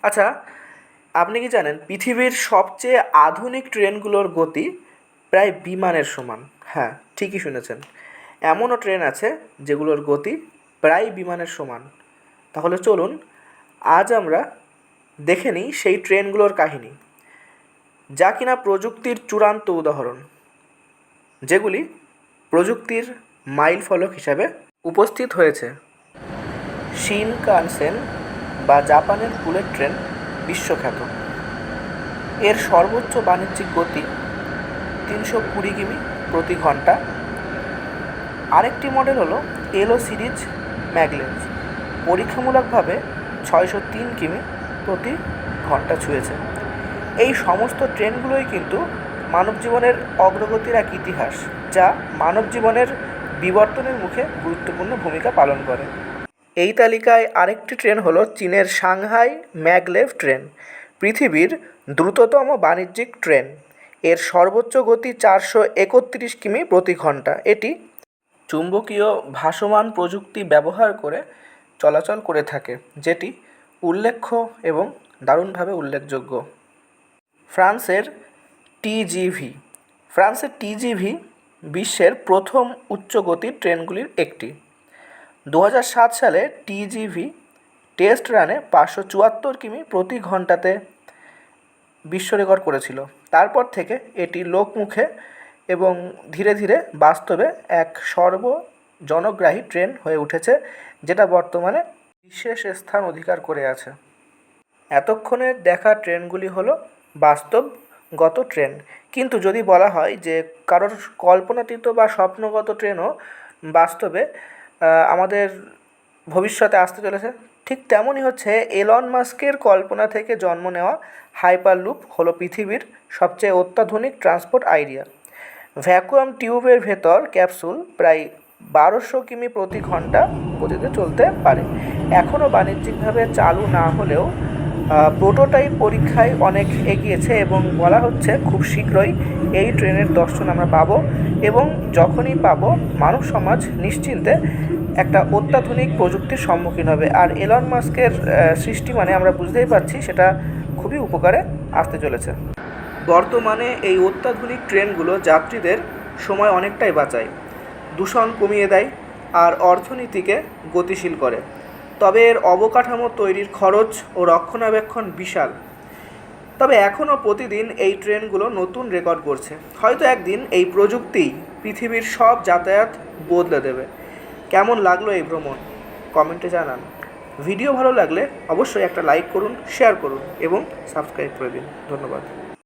আচ্ছা, আপনি কি জানেন পৃথিবীর সবচেয়ে আধুনিক ট্রেনগুলোর গতি প্রায় বিমানের সমান? হ্যাঁ, ঠিকই শুনেছেন। এমনও ট্রেন আছে যেগুলোর গতি প্রায় বিমানের সমান। তাহলে চলুন আজ আমরা দেখে নিই সেই ট্রেনগুলোর কাহিনী, যা কিনা প্রযুক্তির চূড়ান্ত উদাহরণ, যেগুলি প্রযুক্তির মাইল ফলক হিসাবে উপস্থিত হয়েছে। শিনকানসেন বা জাপানের বুলেট ট্রেন বিশ্বখ্যাত। এর সর্বোচ্চ বাণিজ্যিক গতি 320 কিমি প্রতি ঘন্টা। আরেকটি মডেল হলো এলো সিরিজ ম্যাগলেভ, পরীক্ষামূলকভাবে 603 কিমি প্রতি ঘন্টা ছুঁয়েছে। এই সমস্ত ট্রেনগুলোই কিন্তু মানবজীবনের অগ্রগতির এক ইতিহাস, যা মানবজীবনের বিবর্তনের মুখে গুরুত্বপূর্ণ ভূমিকা পালন করে। এই তালিকায় আরেকটি ট্রেন হলো চীনের সাংহাই ম্যাগলেভ ট্রেন, পৃথিবীর দ্রুততম বাণিজ্যিক ট্রেন। এর সর্বোচ্চ গতি 431 কিমি প্রতি ঘন্টা। এটি চুম্বকীয় ভাসমান প্রযুক্তি ব্যবহার করে চলাচল করে থাকে, যেটি উল্লেখ্য এবং দারুণভাবে উল্লেখযোগ্য। ফ্রান্সের টিজিভি ফ্রান্সের টিজিভি বিশ্বের প্রথম উচ্চগতির ট্রেনগুলির একটি। 2007 সালে টিজিভি টেস্ট রানে 574 কিমি প্রতি ঘন্টাতে বিশ্ব রেকর্ড করেছিল। তারপর থেকে এটি লোকমুখে এবং ধীরে ধীরে বাস্তবে এক সর্বজনগ্রাহী ট্রেন হয়ে উঠেছে, যেটা বর্তমানে বিশেষ স্থান অধিকার করে আছে। এতক্ষণের দেখা ট্রেনগুলি হলো বাস্তবগত ট্রেন, কিন্তু যদি বলা হয় যে কারোর কল্পনাতীত বা স্বপ্নগত ট্রেনও বাস্তবে আমাদের ভবিষ্যতে আসতে চলেছে, ঠিক তেমনই হচ্ছে এলন মাস্কের কল্পনা থেকে জন্ম নেওয়া হাইপারলুপ হলো পৃথিবীর সবচেয়ে অত্যাধুনিক ট্রান্সপোর্ট আইডিয়া। ভ্যাকুয়াম টিউবের ভেতর ক্যাপসুল প্রায় 1200 কিমি প্রতি ঘন্টা গতিতে চলতে পারে। এখনও বাণিজ্যিকভাবে চালু না হলেও প্রোটোটাইপ পরীক্ষায় অনেক এগিয়েছে এবং বলা হচ্ছে খুব শীঘ্রই এই ট্রেনের দর্শন আমরা পাবো, এবং যখনই পাবো মানব সমাজ নিশ্চিন্তে একটা অত্যাধুনিক প্রযুক্তির সম্মুখীন হবে। আর এলন মাস্কের সৃষ্টি মানে আমরা বুঝতেই পারছি সেটা খুবই উপকারে আসতে চলেছে। বর্তমানে এই অত্যাধুনিক ট্রেনগুলো যাত্রীদের সময় অনেকটাই বাঁচায়, দূষণ কমিয়ে দেয় আর অর্থনীতিকে গতিশীল করে। তবে এর অবকাঠামো তৈরির খরচ ও রক্ষণাবেক্ষণ বিশাল। তবে এখনও প্রতিদিন এই ট্রেনগুলো নতুন রেকর্ড করছে। হয়তো একদিন এই প্রযুক্তিই পৃথিবীর সব যাতায়াত বদলে দেবে। কেমন লাগলো এই ভ্রমণ কমেন্টে জানান। ভিডিও ভালো লাগলে অবশ্যই একটা লাইক করুন, শেয়ার করুন এবং সাবস্ক্রাইব করে দিন। ধন্যবাদ।